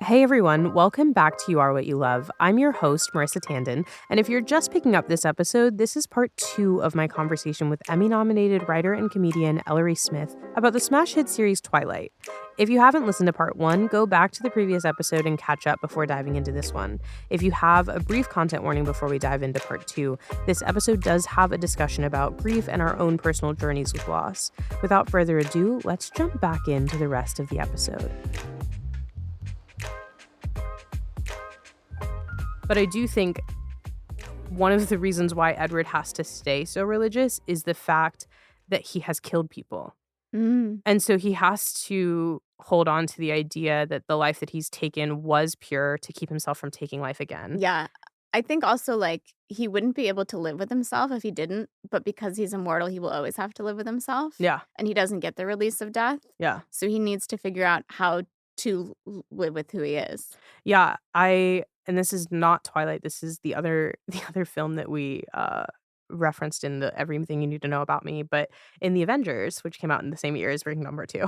Hey everyone, welcome back to You Are What You Love. I'm your host, Marissa Tandon, and if you're just picking up this episode, this is part 2 of my conversation with Emmy-nominated writer and comedian Ellory Smith about the smash hit series Twilight. If you haven't listened to part 1, go back to the previous episode and catch up before diving into this one. If you have a brief content warning before we dive into part 2, this episode does have a discussion about grief and our own personal journeys with loss. Without further ado, let's jump back into the rest of the episode. But I do think one of the reasons why Edward has to stay so religious is the fact that he has killed people. And so he has to hold on to the idea that the life that he's taken was pure to keep himself from taking life again. Yeah. I think also, he wouldn't be able to live with himself if he didn't, but because he's immortal, he will always have to live with himself. Yeah. And he doesn't get the release of death. Yeah. So he needs to figure out how to live with who he is. Yeah. And this is not Twilight. This is the other film that we referenced in the Everything You Need to Know About Me. But in the Avengers, which came out in the same year as Breaking Number 2,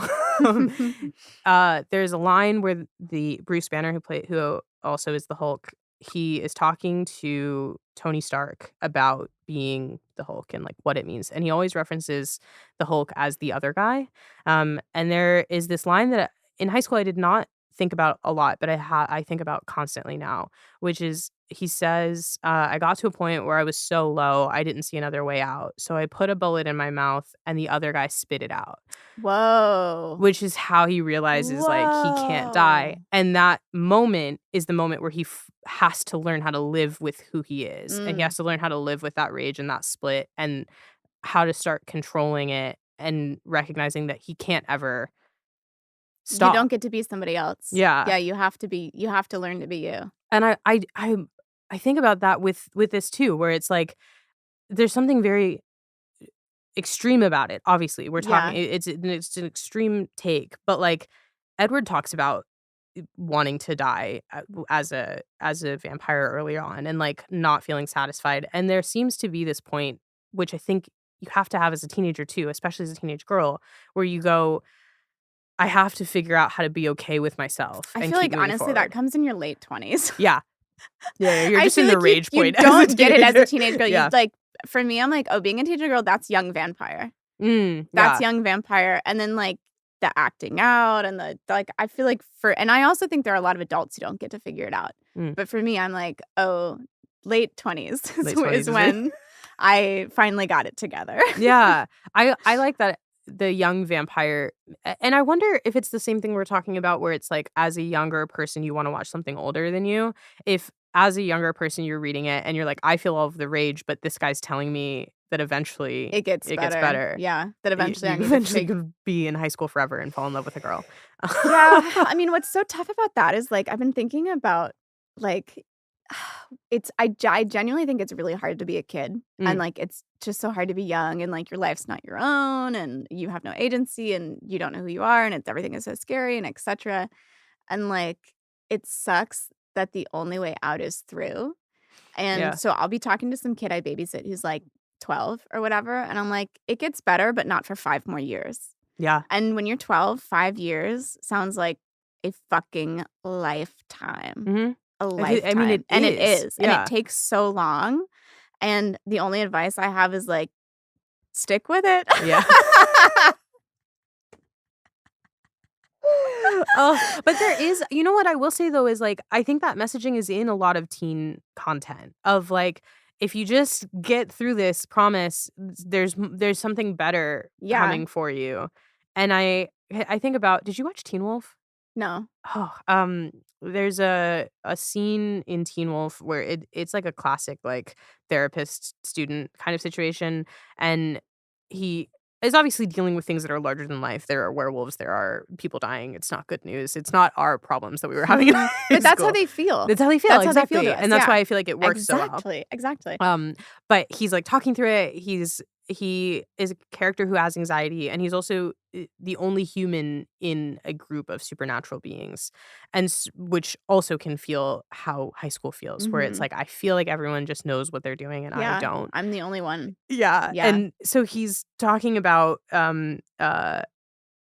there's a line where the Bruce Banner, who also is the Hulk, he is talking to Tony Stark about being the Hulk and what it means. And he always references the Hulk as the other guy. And there is this line that in high school I did not think about a lot, but I think about constantly now, which is he says, I got to a point where I was so low, I didn't see another way out. So I put a bullet in my mouth and the other guy spit it out. Whoa. Which is how he realizes he can't die. And that moment is the moment where he has to learn how to live with who he is. And he has to learn how to live with that rage and that split and how to start controlling it and recognizing that he can't ever stop. You don't get to be somebody else. Yeah. You have to learn to be you. And I think about that with this too, where it's there's something very extreme about it. Obviously, we're talking it's an extreme take, but Edward talks about wanting to die as a vampire early on and not feeling satisfied. And there seems to be this point, which I think you have to have as a teenager too, especially as a teenage girl, where you go, I have to figure out how to be okay with myself. I feel honestly that comes in your late 20s. Yeah. Yeah, you're just in the rage point. You don't get it as a teenage girl. Yeah. For me, I'm being a teenage girl, that's young vampire. That's young vampire. And then the acting out and I feel and I also think there are a lot of adults who don't get to figure it out. But for me, I'm late 20s is when I finally got it together. Yeah. I like that. The young vampire, and I wonder if it's the same thing we're talking about where it's as a younger person you want to watch something older than you, if as a younger person you're reading it and you're I feel all of the rage, but this guy's telling me that eventually it gets better. Yeah, that eventually you could be in high school forever and fall in love with a girl. Yeah. I mean, what's so tough about that is I've been thinking about I genuinely think it's really hard to be a kid and it's just so hard to be young and your life's not your own and you have no agency and you don't know who you are and everything is so scary and etc. And it sucks that the only way out is through. And so I'll be talking to some kid I babysit who's 12 or whatever and I'm it gets better but not for 5 more years. Yeah. And when you're 12, 5 years sounds like a fucking lifetime. A lifetime. I mean, it is. And it takes so long. And the only advice I have is stick with it. Yeah. But there is, you know what I will say though is I think that messaging is in a lot of teen content of if you just get through this, promise there's something better coming for you. And I think about, did you watch Teen Wolf? No. Oh, there's a scene in Teen Wolf where it's a classic therapist student kind of situation, and he is obviously dealing with things that are larger than life. There are werewolves, there are people dying. It's not good news. It's not our problems that we were having. But that's how they feel. That's how they feel. That's exactly. How they feel to us. And that's why I feel it works so well. Exactly. But he's talking through it. He is a character who has anxiety, and he's also the only human in a group of supernatural beings, and which also can feel how high school feels, where it's I feel everyone just knows what they're doing and I don't. I'm the only one. Yeah. And so he's talking about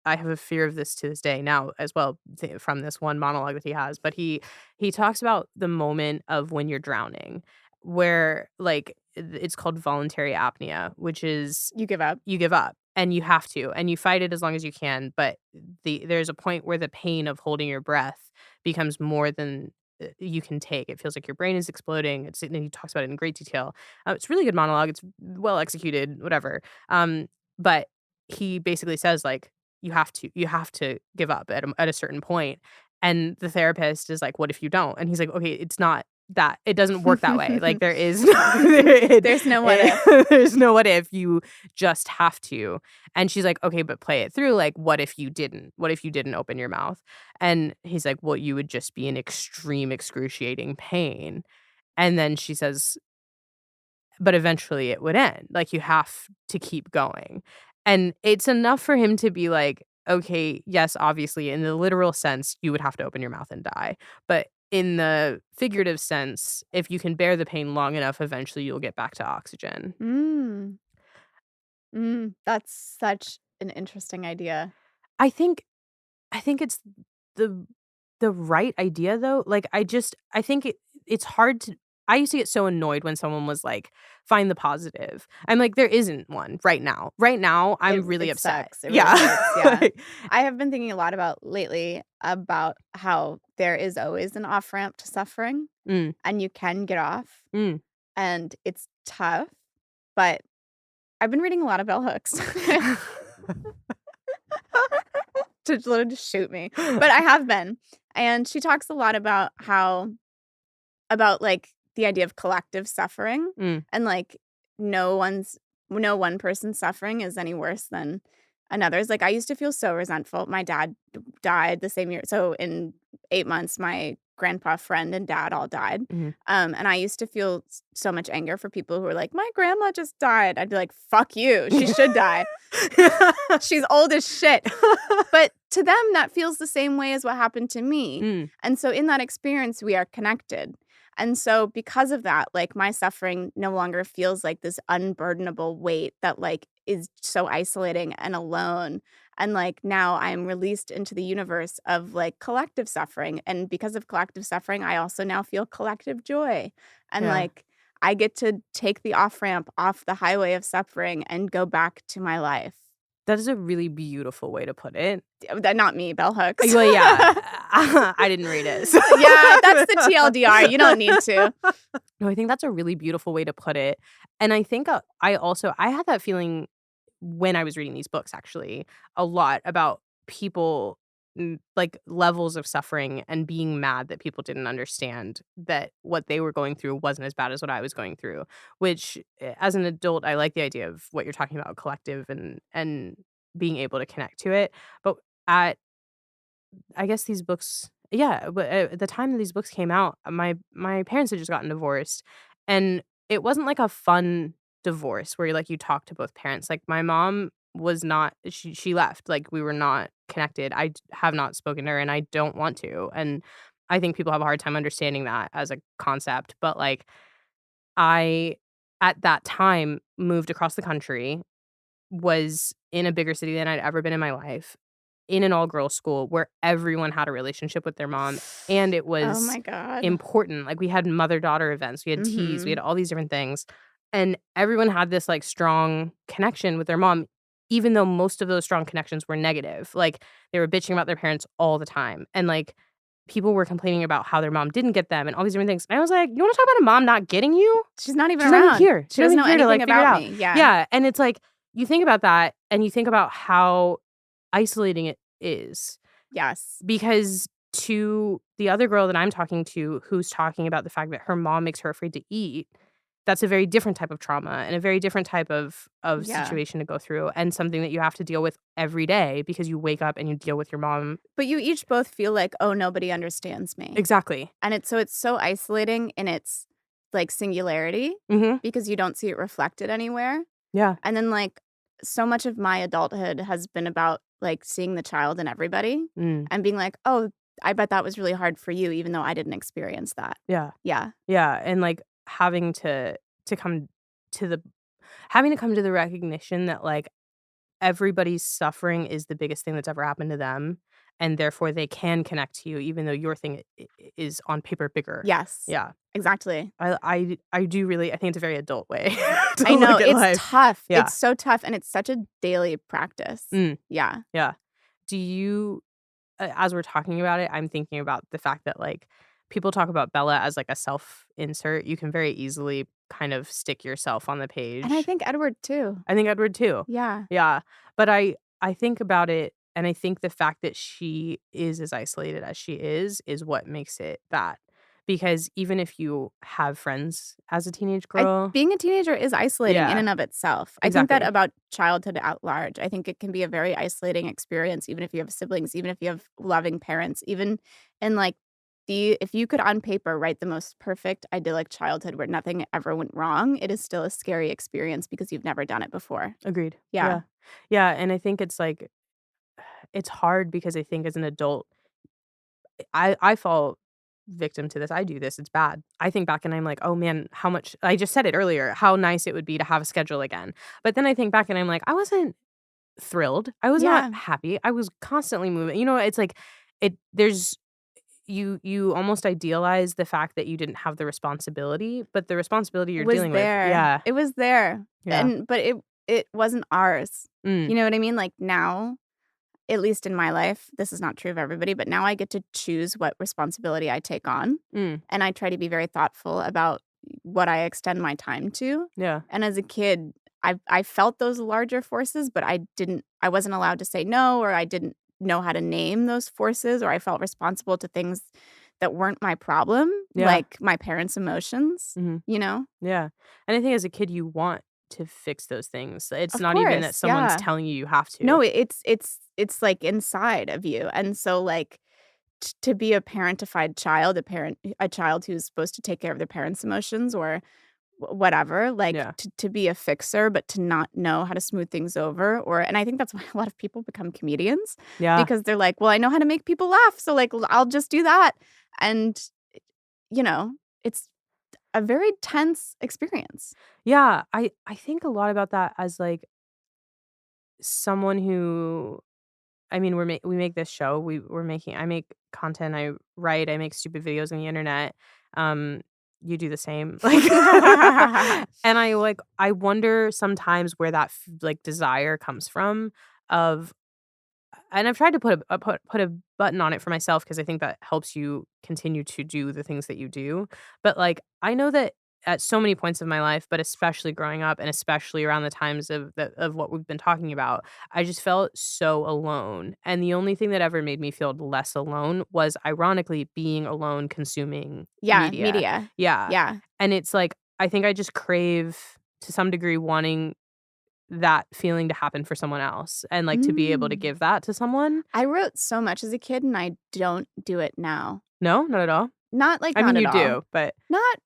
I have a fear of this to this day now as well from this one monologue that he has. But he talks about the moment of when you're drowning, where like it's called voluntary apnea, which is You give up. you give up and you have to and you fight it as long as you can. But there's a point where the pain of holding your breath becomes more than you can take. It feels like your brain is exploding. And he talks about it in great detail. It's a really good monologue. It's well executed, whatever. But he basically says like you have to give up at a certain point. And the therapist is like, what if you don't? And he's like, okay, it's not that it doesn't work that way. Like there is There's no what if. There's no what if. You just have to. And she's like, okay, but play it through. Like, what if you didn't? What if you didn't open your mouth? And he's like, well, you would just be in extreme, excruciating pain. And then she says, but eventually it would end. Like, you have to keep going. And it's enough for him to be like, okay, yes, obviously, in the literal sense, you would have to open your mouth and die. But in the figurative sense, if you can bear the pain long enough, eventually you'll get back to oxygen. That's such an interesting idea. I think it's the right idea though. Like I think it's hard to I used to get so annoyed when someone was like, find the positive. I'm like, there isn't one right now. Right now, I'm really upset. Sucks. It really sucks, yeah. Like, I have been thinking a lot about lately about how there is always an off ramp to suffering mm, and you can get off mm. and it's tough, but I've been reading a lot of bell hooks to literally just shoot me, but I have been. And she talks a lot about like the idea of collective suffering and like no one person's suffering is any worse than another's. Like I used to feel so resentful. My dad died the same year. So in 8 months, my grandpa, friend, and dad all died. And I used to feel so much anger for people who were like, my grandma just died. I'd be like, fuck you. She should die. She's old as shit. But to them, that feels the same way as what happened to me. And so in that experience, we are connected. And so because of that, like my suffering no longer feels like this unburdenable weight that like is so isolating and alone. And like now I'm released into the universe of like collective suffering. And because of collective suffering, I also now feel collective joy. And like I get to take the off ramp off the highway of suffering and go back to my life. That is a really beautiful way to put it. Not me, bell hooks. Well, yeah. I didn't read it. So. Yeah, that's the TLDR. You don't need to. No, I think that's a really beautiful way to put it. And I think I had that feeling when I was reading these books, actually, a lot about people like levels of suffering and being mad that people didn't understand that what they were going through wasn't as bad as what I was going through, which as an adult, I like the idea of what you're talking about, collective and being able to connect to it. But I guess these books, but at the time that these books came out, my parents had just gotten divorced, and it wasn't like a fun divorce where like you talk to both parents. Like my mom was not, she left, like we were not connected. I have not spoken to her and I don't want to. And I think people have a hard time understanding that as a concept. But like I, at that time, moved across the country, was in a bigger city than I'd ever been in my life, in an all-girls school where everyone had a relationship with their mom. And it was oh my God. important. Like we had mother-daughter events, we had teas, we had all these different things. And everyone had this like strong connection with their mom, even though most of those strong connections were negative. Like they were bitching about their parents all the time. And like people were complaining about how their mom didn't get them and all these different things. And I was like, you want to talk about a mom not getting you? She's not even She's around. not even here. She doesn't know anything about me. Yeah. Yeah. And it's like, you think about that and you think about how isolating it is. Yes. Because to the other girl that I'm talking to who's talking about the fact that her mom makes her afraid to eat, that's a very different type of trauma and a very different type of situation to go through, and something that you have to deal with every day because you wake up and you deal with your mom. But you each both feel like, oh, nobody understands me. Exactly. And it's so isolating in its like singularity because you don't see it reflected anywhere. Yeah. And then like so much of my adulthood has been about like seeing the child in everybody and being like, oh, I bet that was really hard for you, even though I didn't experience that. Yeah. Yeah. Yeah. And like having to come to the recognition that like everybody's suffering is the biggest thing that's ever happened to them, and therefore they can connect to you even though your thing is on paper bigger. Yes. Yeah. Exactly. I do really I think it's a very adult way to I know, look at it's life. tough. Yeah. It's so tough, and it's such a daily practice. Yeah. Yeah. Do you as we're talking about it, I'm thinking about the fact that, like, people talk about Bella as, like, a self-insert. You can very easily kind of stick yourself on the And I page. think Edward too. I think Edward too. Yeah. Yeah. But I think about it, and I think the fact that she is as isolated as she is what makes it that. Because even if you have friends as a teenage girl. Being a teenager is isolating in Yeah. and of itself. I think that Exactly. about childhood at large. I think it can be a very isolating experience, even if you have siblings, even if you have loving parents, even in like if you could on paper write the most perfect idyllic childhood where nothing ever went wrong, it is still a scary experience because you've never done it before. Agreed. Yeah. Yeah. Yeah, and I think it's like it's hard because I think as an adult I fall victim to this. I do this. It's bad. I think back and I'm like, "Oh man, how much." I just said it earlier, how nice it would be to have a schedule again. But then I think back and I'm like, I wasn't thrilled. I was not Yeah. happy. I was constantly moving. You know, it's like there's you almost idealize the fact that you didn't have the responsibility, but the responsibility you're Was dealing with. there. Yeah. It was there. Yeah. But it wasn't ours. Mm. You know what I mean? Like now, at least in my life, this is not true of everybody, but now I get to choose what responsibility I take on. Mm. And I try to be very thoughtful about what I extend my time to. Yeah. And as a kid, I felt those larger forces, but I wasn't allowed to say no, or I didn't know how to name those forces, or I felt responsible to things that weren't my problem, Yeah. like my parents' emotions, Mhm. you know? Yeah. And I think as a kid you want to fix those things. It's Of not even that course, someone's yeah. telling you have to. No, it's like inside of you. And so like to be a parentified child, a child who's supposed to take care of their parents' emotions or whatever, like Yeah. to be a fixer, but to not know how to smooth things over. And I think that's why a lot of people become comedians Yeah. because they're like, well, I know how to make people laugh. So like, I'll just do that. And, you know, it's a very tense experience. Yeah. I think a lot about that as like someone who I mean, we make this show. I make content. I write. I make stupid videos on the internet. Um, you do the same. Like, and I wonder sometimes where that like desire comes from. Of, and I've tried to put a button on it for myself because I think that helps you continue to do the things that you do. But like, I know that at so many points of my life, but especially growing up and especially around the times of what we've been talking about, I just felt so alone. And the only thing that ever made me feel less alone was ironically being alone consuming Yeah, media. media. Yeah. Yeah. And it's like I think I just crave to some degree wanting that feeling to happen for someone else and like to be able to Mm. give that to someone. I wrote so much as a kid, and I don't do it now. No, not at all. Not like I mean, not at you all. do, but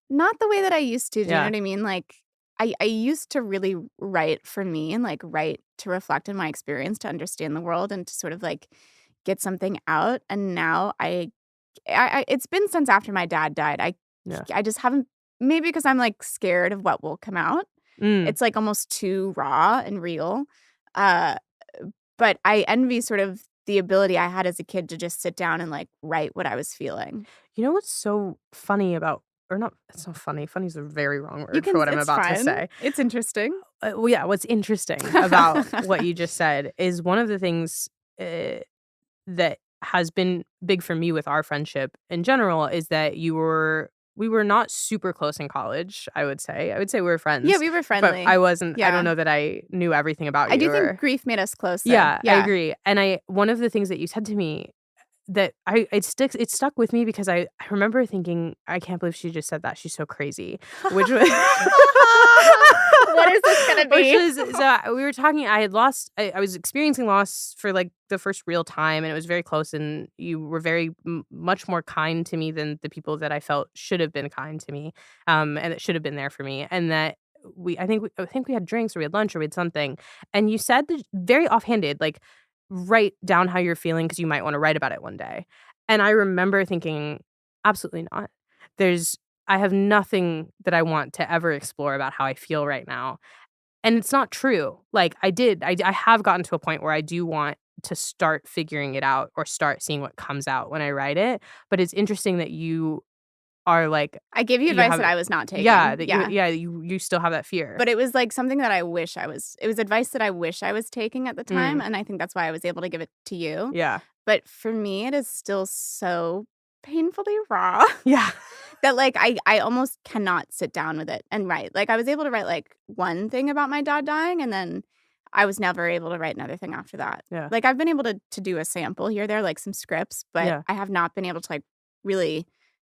Not the way that I used to, do you know yeah. what I mean? Like, I used to really write for me and, like, write to reflect on my experience, to understand the world, and to sort of, like, get something out, and now I it's been since after my dad died. Yeah. I just haven't, maybe because I'm, like, scared of what will come out. Mm. It's, like, almost too raw and real. Uh, but I envy sort of the ability I had as a kid to just sit down and, like, write what I was feeling. You know what's so funny about or not it's not funny. Funny is a very wrong You word for can what I'm It's about to fun. say. It's interesting. Well, yeah, what's interesting about what you just said is one of the things that has been big for me with our friendship in general is that we were not super close in college, I would say. I would say we were friends. Yeah, we were But friendly. I wasn't I Yeah. don't know that I knew everything about I you do or think grief made us closer. yeah, I Yeah. agree. And one of the things that you said to me that it stuck with me because I remember thinking, "I can't believe she just said that. She's so crazy." Which was What is this gonna be? Which is so we were talking I was experiencing loss for, like, the first real time, and it was very close, and you were very much more kind to me than the people that I felt should have been kind to me, and that should have been there for me, and that I think we had drinks or we had lunch or we had something, and you said that very offhanded, like, "Write down how you're feeling because you might wanna write about it one day." And I remember thinking, "Absolutely not. I have nothing that I want to ever explore about how I feel right now." And it's not true. Like, I have gotten to a point where I do want to start figuring it out or start seeing what comes out when I write it, but it's interesting that you are, like, I gave you you advice have that I was not taking. yeah, that you still have that fear. But it was, like, something that it was advice that I wish I was taking at the time, and I think that's why I was able to give it to you. Yeah. But for me, it is still so painfully raw Yeah. that, like, I almost cannot sit down with it and write. Like, I was able to write, like, one thing about my dad dying, and then I was never able to write another thing after that. Yeah. Like, I've been able to do a sample here or there, like, some scripts, but Yeah. I have not been able to, like, really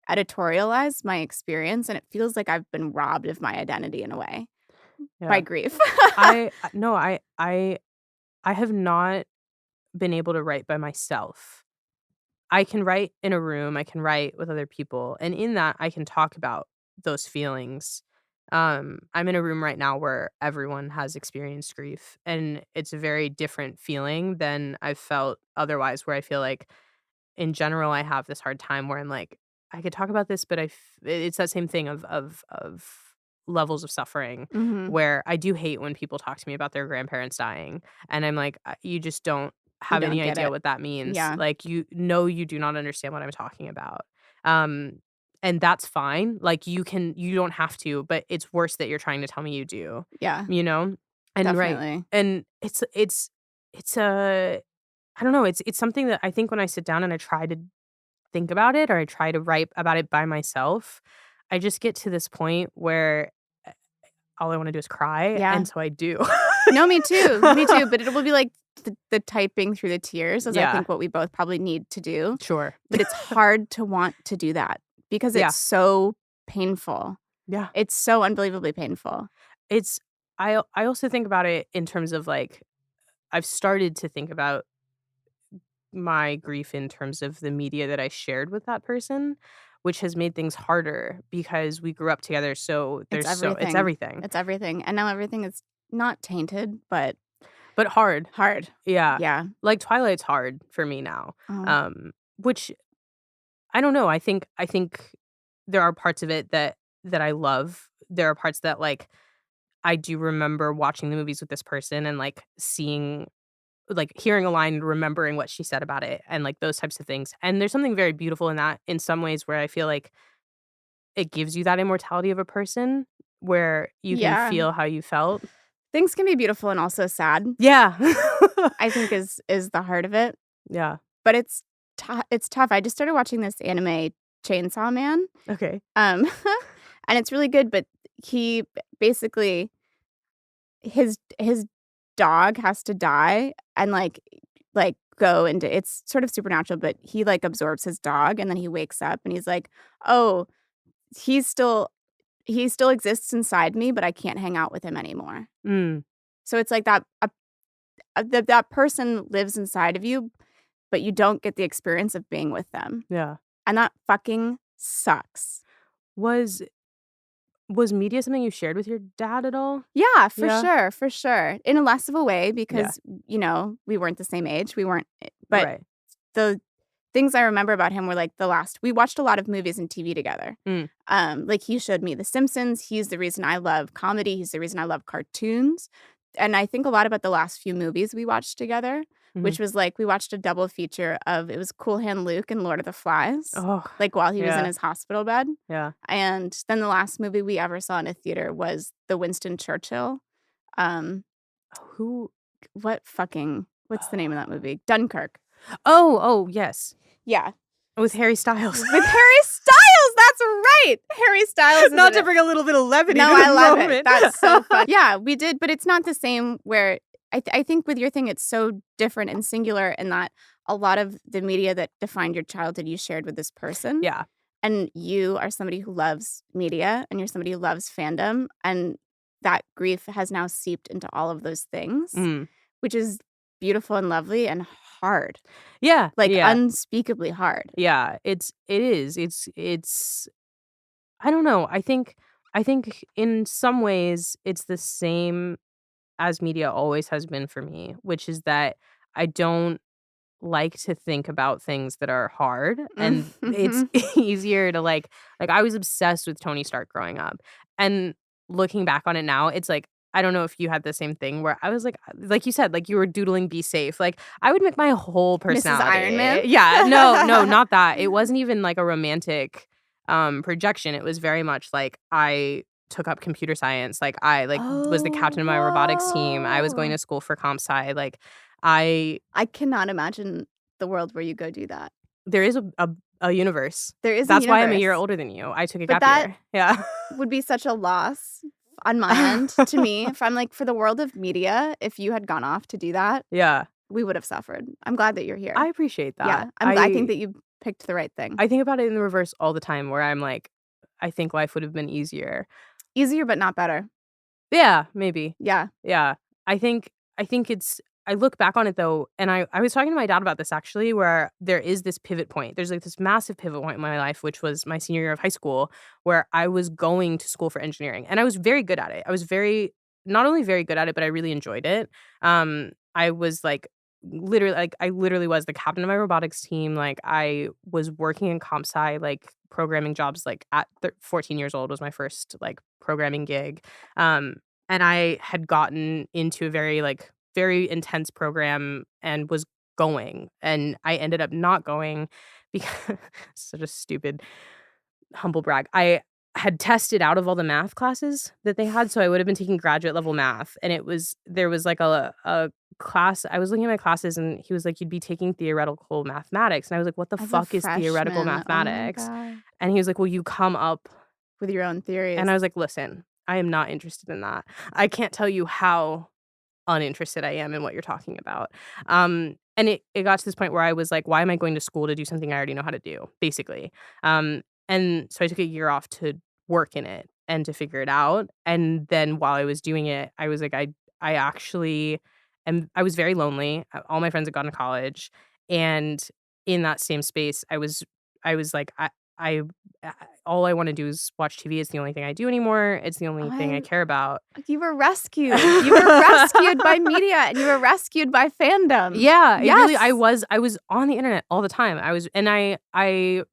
editorialize my experience, and it feels like I've been robbed of my identity in a way by Yeah. grief. I have not been able to write by myself. I can write in a room, I can write with other people, and in that, I can talk about those feelings. I'm in a room right now where everyone has experienced grief, and it's a very different feeling than I've felt otherwise, where I feel like, in general, I have this hard time where I'm like, I could talk about this, but it's that same thing of levels of suffering Mhm. where I do hate when people talk to me about their grandparents dying, and I'm like, you just don't You have don't any get idea it. what that means. Yeah. Like, you do not understand what I'm talking about. Um, and that's fine. Like, you don't have to, but it's worse that you're trying to tell me you do, Yeah, you know? And right. definitely. And it's a I don't know, it's something that I think when I sit down and I try to think about it or I try to write about it by myself, I just get to this point where all I wanna do is cry, Yeah. and so I do. No, me too, but it will be like the typing through the tears is I Yeah. think what we both probably need to do, Sure. but it's hard to want to do that because Yeah. it's so painful. Yeah. It's so unbelievably painful. It's I also think about it in terms of, like, I've started to think about my grief in terms of the media that I shared with that person, which has made things harder because we grew up together, so It's it's everything. everything. It's everything, and now everything is not tainted, but But hard. hard. Yeah. Yeah. Like, Twilight's hard for me now, Oh. which I don't know, I think there are parts of it that I love. There are parts that, like, I do remember watching the movies with this person and, like, hearing a line and remembering what she said about it and, like, those types of things, and there's something very beautiful in that in some ways where I feel like it gives you that immortality of a person where you can Yeah. feel how you felt. Things can be beautiful and also sad, Yeah. I think is the heart of it, Yeah. but it's tough. I just started watching this anime, Chainsaw Man, Okay. and it's really good, but he basically his dog has to die and, like, go into it's sort of supernatural, but he, like, absorbs his dog, and then he wakes up, and he's like, "Oh, he's still he still exists inside me, but I can't hang out with him anymore." Mm. So it's like that person lives inside of you, but you don't get the experience of being with them, Yeah. and that fucking sucks. Was media something you shared with your dad at all? Yeah, Yeah? for sure. In a less of a way Yeah. because, we weren't the same age, we weren't but Right. the things I remember about him were, like, we watched a lot of movies and TV together. Mm. Like, he showed me The Simpsons, he's the reason I love comedy, he's the reason I love cartoons, and I think a lot about the last few movies we watched together, Mhm. which was, like, we watched a double feature of it was Cool Hand Luke and Lord of the Flies, Oh, like, while he was in yeah. his hospital bed, Yeah. and then the last movie we ever saw in a theater was the Winston Churchill, um, Who what's the name of that movie? Dunkirk. Oh, yes. Yeah. With Harry Styles. With Harry Styles, that's right! Harry Styles is Not in to it. bring a little bit of levity No, to the I love moment. it. That's so fun. Yeah, we did, but it's not the same where I think with your thing, it's so different and singular in that a lot of the media that defined your childhood you shared with this person. Yeah. And you are somebody who loves media and you're somebody who loves fandom. And that grief has now seeped into all of those things, Mm. which is beautiful and lovely and hard. Yeah. Like yeah. unspeakably hard. Yeah. It is. It's I don't know. I think in some ways it's the same as media always has been for me, which is that I don't like to think about things that are hard, and it's easier to like I was obsessed with Tony Stark growing up, and looking back on it now, it's like I don't know if you had the same thing where I was like you said, like you were doodling be safe. Like I would make my whole personality. Mrs. Iron Man? Yeah, no, not that. It wasn't even like a romantic projection. It was very much like I took up computer science. Like I was the captain of my robotics team. I was going to school for comp sci. Like I cannot imagine the world where you go do that. There is a universe. There is That's a why I'm a universe. year older than you. I took a But gap year. Yeah. would be such a loss on my end to me. If I'm like, for the world of media, if you had gone off to do that, Yeah. we would have suffered. I'm glad that you're here. I appreciate that. Yeah, I think that you picked the right thing. I think about it in the reverse all the time where I'm like, I think life would have been easier. Easier, but not better. Yeah, maybe. Yeah. Yeah. I think it's I look back on it though, and I was talking to my dad about this actually, where there is this pivot point. There's like this massive pivot point in my life, which was my senior year of high school, where I was going to school for engineering. And I was very good at it. I was not only very good at it, but I really enjoyed it. I was like I literally was the captain of my robotics team. Like I was working in comp sci, like programming jobs, like at 14 years old was my first like programming gig. And I had gotten into a very intense program and was going, and I ended up not going because such a stupid humble brag. I had tested out of all the math classes that they had, so I would have been taking graduate level math, and there was like a class. I was looking at my classes, and he was like, "You'd be taking theoretical mathematics," and I was like, "What the fuck is theoretical mathematics?" And he was like, "Well, you come up with your own theories," and I was like, "Listen, I am not interested in that. I can't tell you how uninterested I am in what you're talking about." And it got to this point where I was like, why am I going to school to do something I already know how to do, basically? And so I took a year off to work in it and to figure it out. And then while I was doing it, I was like, I actually I was very lonely. All my friends had gone to college. And in that same space, I was like, I all I want to do is watch TV. It's the only thing I do anymore. It's the only thing I care about. You were rescued. You were rescued by media, and you were rescued by fandom. Yeah, yes. Really, I was on the internet all the time. I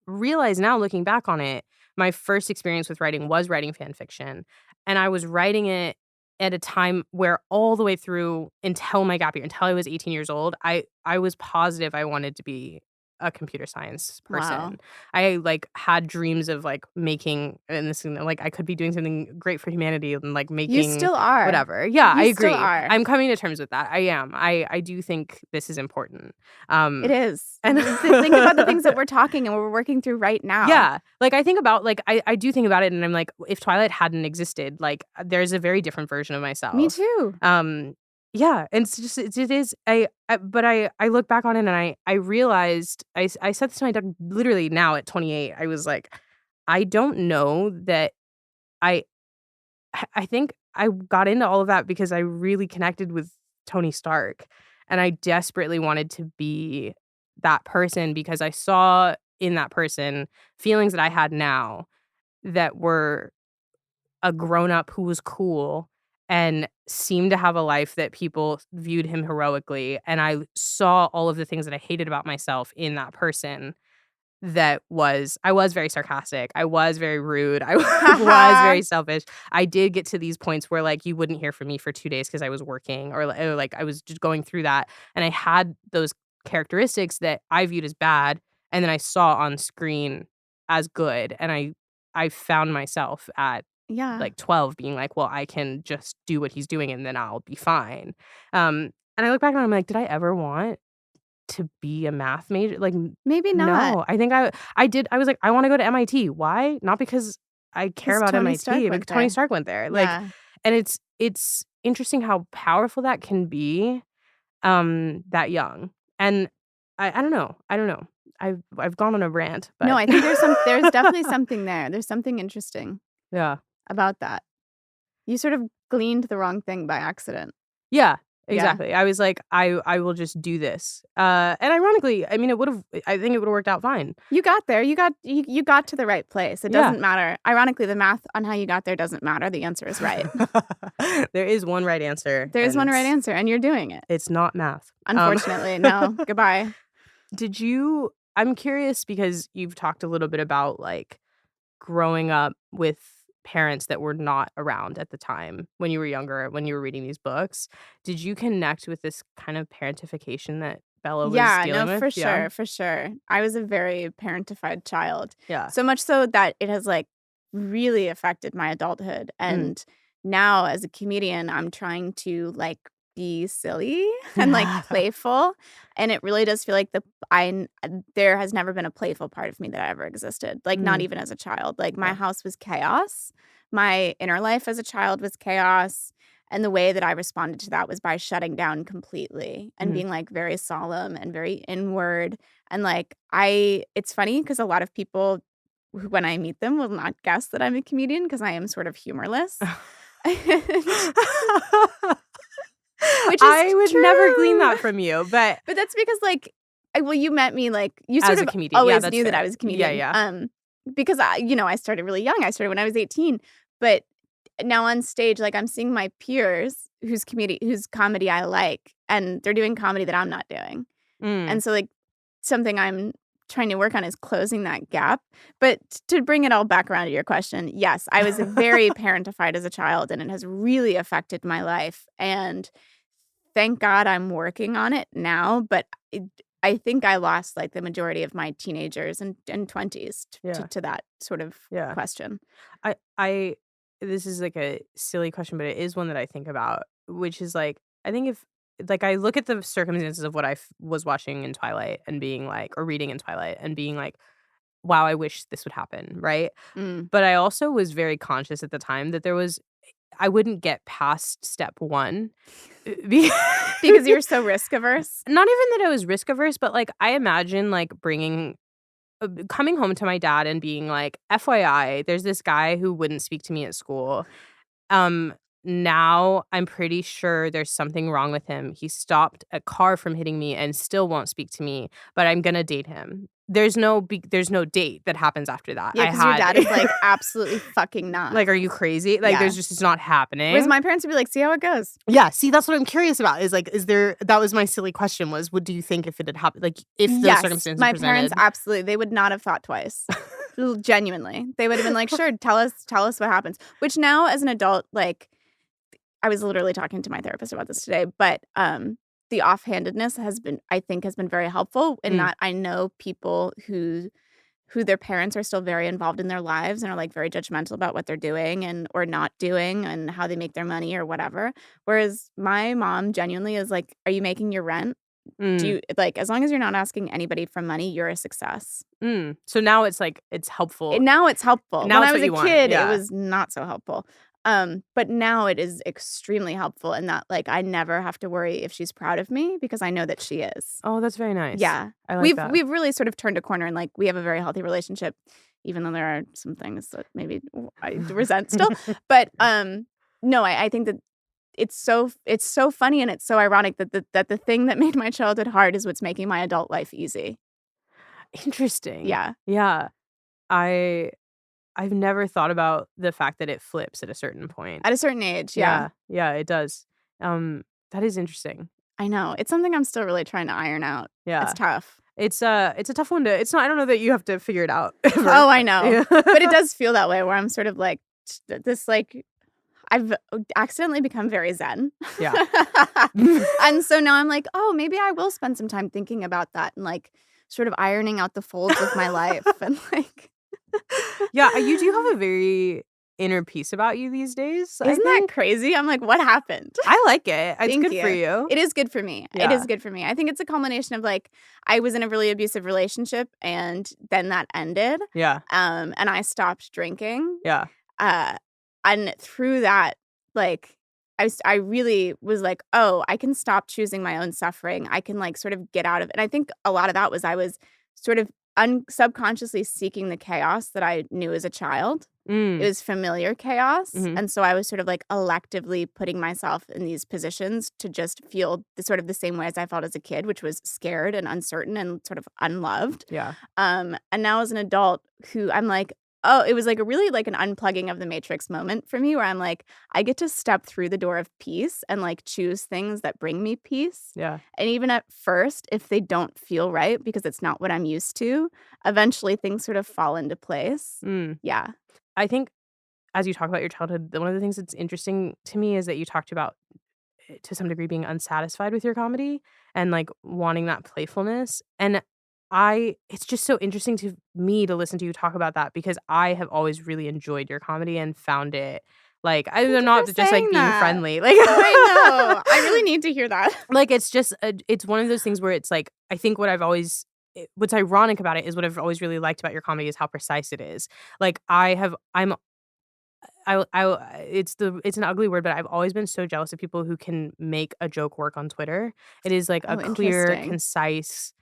realize now, looking back on it, my first experience with writing was writing fan fiction, and I was writing it at a time where all the way through until my gap year, until I was 18 years old, I was positive I wanted to be a computer science person. Wow. I like had dreams of like making, and this like I could be doing something great for humanity and like making. You still are. Whatever. Yeah, I agree. Still are. I'm coming to terms with that. I am. I do think this is important. It is. And think about the things that we're talking and we're working through right now. Yeah. Like I think about like I do think about it, and I'm like, if Twilight hadn't existed, like there's a very different version of myself. Me too. Yeah, and it's just it is but I look back on it, and I realized I said this to my dad literally now at 28. I was like, I don't know that I think I got into all of that because I really connected with Tony Stark, and I desperately wanted to be that person because I saw in that person feelings that I had now that were a grown-up who was cool and seemed to have a life that people viewed him heroically, and I saw all of the things that I hated about myself in that person. I was very sarcastic. I was very rude. I was very selfish. I did get to these points where like you wouldn't hear from me for 2 days because I was working or like I was just going through that, and I had those characteristics that I viewed as bad, and then I saw on screen as good, and I found myself at like 12 being like, well, I can just do what he's doing and then I'll be fine. And I look back and I'm like, did I ever want to be a math major? Like maybe not. No, I think I did. I was like, I want to go to MIT. Why? Not because I care about MIT, but Tony Stark went there. Like, and it's interesting how powerful that can be, that young. And I don't know. I've gone on a rant. But. No, I think there's definitely something there. There's something interesting. Yeah. About that. You sort of gleaned the wrong thing by accident. Yeah, exactly. Yeah. I was like, I will just do this. And ironically, I mean, I think it would have worked out fine. You got there. You got to the right place. It doesn't matter. Ironically, the math on how you got there doesn't matter. The answer is right. There is one right answer. There is one right answer, and you're doing it. It's not math. Unfortunately, no. Goodbye. I'm curious because you've talked a little bit about like growing up with parents that were not around at the time when you were younger, when you were reading these books. Did you connect with this kind of parentification that Bella was Yeah, no, dealing with? for Yeah. sure, for sure. I was a very parentified child. Yeah. So much so that it has, like, really affected my adulthood, and now as a comedian, I'm trying to, like, be silly and, like, playful, and it really does feel like there has never been a playful part of me that ever existed, like, not even as a child. Like, my Yeah. house was chaos. My inner life as a child was chaos. And the way that I responded to that was by shutting down completely and being, like, very solemn and very inward. And, like, it's funny because a lot of people, when I meet them, will not guess that I'm a comedian because I am sort of humorless. Which is I would never glean true. that from you, but But that's because, like, well, you met me, like, you as sort a of comedian. Yeah, always that's knew that fair. I was a comedian. Yeah. Because I started really young. I started when I was 18. But now on stage, like, I'm seeing my peers whose comedy I like, and they're doing comedy that I'm not doing. Mm. And so, like, something I'm trying to work on is closing that gap. But to bring it all back around to your question, yes, I was very parentified as a child, and it has really affected my life. And thank God I'm working on it now. But I think I lost, like, the majority of my teenagers and 20s Yeah. to that sort of Yeah. question. I this is like a silly question, but it is one that I think about, which is like, I think if like I look at the circumstances of what I was watching in Twilight and being like, or reading in Twilight and being like, wow, I wish this would happen, right? Mm. But I also was very conscious at the time that I wouldn't get past step 1. Because you were so risk averse? Not even that I was risk averse, but, like, I imagine, like, coming home to my dad and being like, "FYI, there's this guy who wouldn't speak to me at school. Um, Now I'm pretty sure there's something wrong with him. He stopped a car from hitting me and still won't speak to me, but I'm gonna date him." There's no date that happens after that. Yeah, because your dad is, like, absolutely fucking not. Like, are you crazy? Like, Yeah. it's not happening. Whereas my parents would be like, "See how it goes." Yeah, see, that's what I'm curious about, is there that was my silly question was, what do you think if it had happened, like, if those Yes, circumstances my presented? parents absolutely, they would not have thought twice. Genuinely. They would have been like, "Sure, tell us what happens." Which now as an adult, like, I was literally talking to my therapist about this today, but, the offhandedness I think has been very helpful in that I know people who their parents are still very involved in their lives and are, like, very judgmental about what they're doing or not doing and how they make their money or whatever. Whereas my mom genuinely is like, "Are you making your rent? Do you like, as long as you're not asking anybody for money, you're a success." So now it's, like, it's helpful. Now it's helpful. Now When it's I was what a you want, kid, it yeah. was not so helpful. But now it is extremely helpful in that, like, I never have to worry if she's proud of me because I know that she is. Oh, that's very nice. Yeah. I like that. We've really sort of turned a corner and, like, we have a very healthy relationship, even though there are some things that maybe I resent still. But, no, I think that it's so funny and it's so ironic that the thing that made my childhood hard is what's making my adult life easy. Interesting. Yeah. Yeah. I've never thought about the fact that it flips at a certain point. At a certain age, yeah. Yeah, it does. That is interesting. I know. It's something I'm still really trying to iron out. Yeah. It's tough. It's a tough one to I don't know that you have to figure it out ever. Oh, I know. Yeah. But it does feel that way where I'm sort of like, this, like, I've accidentally become very zen. Yeah. And so now I'm like, oh, maybe I will spend some time thinking about that and, like, sort of ironing out the folds of my life and, like. Yeah, you do have a very inner peace about you these days. Isn't that crazy? I'm like, what happened? I like it. It's Thank good you. for you. It is good for me. Yeah. It is good for me. I think it's a culmination of, like, I was in a really abusive relationship and then that ended. Yeah. And I stopped drinking. Yeah. And through that, like, I really was like, oh, I can stop choosing my own suffering. I can, like, sort of get out of it. And I think a lot of that was I was sort of subconsciously seeking the chaos that I knew as a child. It was familiar chaos. Mhm. And so I was sort of, like, electively putting myself in these positions to just feel the same way as I felt as a kid, which was scared and uncertain and sort of unloved. Yeah. And now as an adult who I'm like, oh, it was, like, a really, like, an unplugging of the Matrix moment for me where I'm like, I get to step through the door of peace and, like, choose things that bring me peace. Yeah. And even at first, if they don't feel right because it's not what I'm used to, eventually things sort of fall into place. Yeah. I think as you talk about your childhood, one of the things that's interesting to me is that you talked about, to some degree, being unsatisfied with your comedy and, like, wanting that playfulness, and it's just so interesting to me to listen to you talk about that because I have always really enjoyed your comedy and found it, like, Thank I'm you for not just, like, saying being that. friendly, like I know. I really need to hear that. like, it's just it's one of those things where it's, like, I think what's ironic about it is what I've always really liked about your comedy is how precise it is. Like, it's an ugly word, but I've always been so jealous of people who can make a joke work on Twitter. It is, like, a Oh, clear, interesting. concise,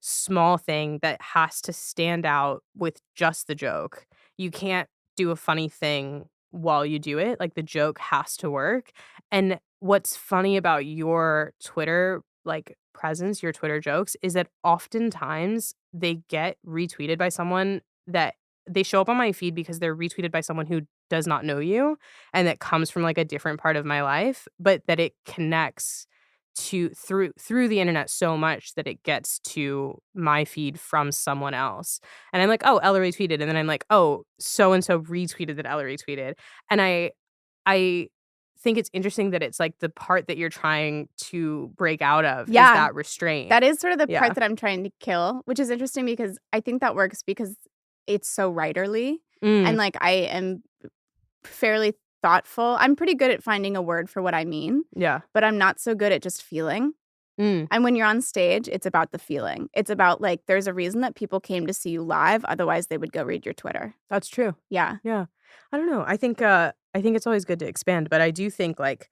small thing that has to stand out with just the joke. You can't do a funny thing while you do it, like, the joke has to work, and what's funny about your Twitter, like, presence, your Twitter jokes, is that oftentimes they get retweeted by someone that they show up on my feed because they're retweeted by someone who does not know you and that comes from, like, a different part of my life, but that it connects to through the internet so much that it gets to my feed from someone else. And I'm like, "Oh, Ella retweeted," and then I'm like, "Oh, so and so retweeted that Ella retweeted." And I think it's interesting that it's, like, the part that you're trying to break out of is Yeah. that restraint. That is sort of the Yeah. part that I'm trying to kill, which is interesting because I think that works because it's so writerly, Mm, and, like, I am fairly thoughtful. I'm pretty good at finding a word for what I mean, yeah. but I'm not so good at just feeling. Mm, And when you're on stage, it's about the feeling. It's about, like, there's a reason that people came to see you live, otherwise they would go read your Twitter. that's true. Yeah. Yeah. I don't know. I think it's always good to expand, but I do think, like,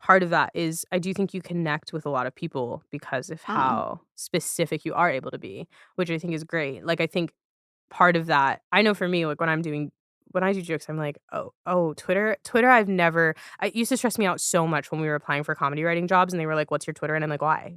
part of that is I do think you connect with a lot of people because of Oh. how specific you are able to be, which I think is great. Like, I think part of that I know for me, like, when I do jokes, I'm like, "Oh, Twitter, it used to stress me out so much when we were applying for comedy writing jobs, and they were like, 'What's your Twitter?' And I'm like, 'Why?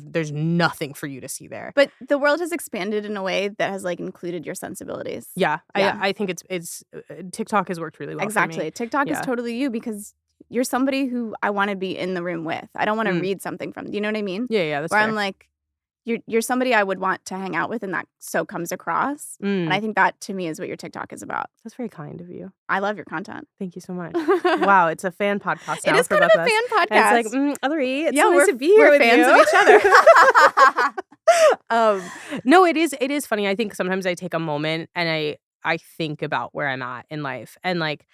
There's nothing for you to see there.'" But the world has expanded in a way that has, like, included your sensibilities. Yeah, Yeah. I think it's TikTok has worked really well for me. Exactly. TikTok is Yeah. totally you because you're somebody who I wanna be in the room with. I don't wanna Mm. read something from, you know what I mean? Yeah, that's Where I'm fair. like, you're somebody I would want to hang out with, and that so comes across, and I Mm. think that to me is what your TikTok is about. That's very kind of you. I love your content. Thank you so much. Wow, it's a fan podcast It now is for kind both of of a us. fan And it's like, podcast. Ellery, it's Yeah, so nice we're to be here with fans you. of each other. Um, no, it is funny. I think sometimes I take a moment and I think about where I'm at in life. And like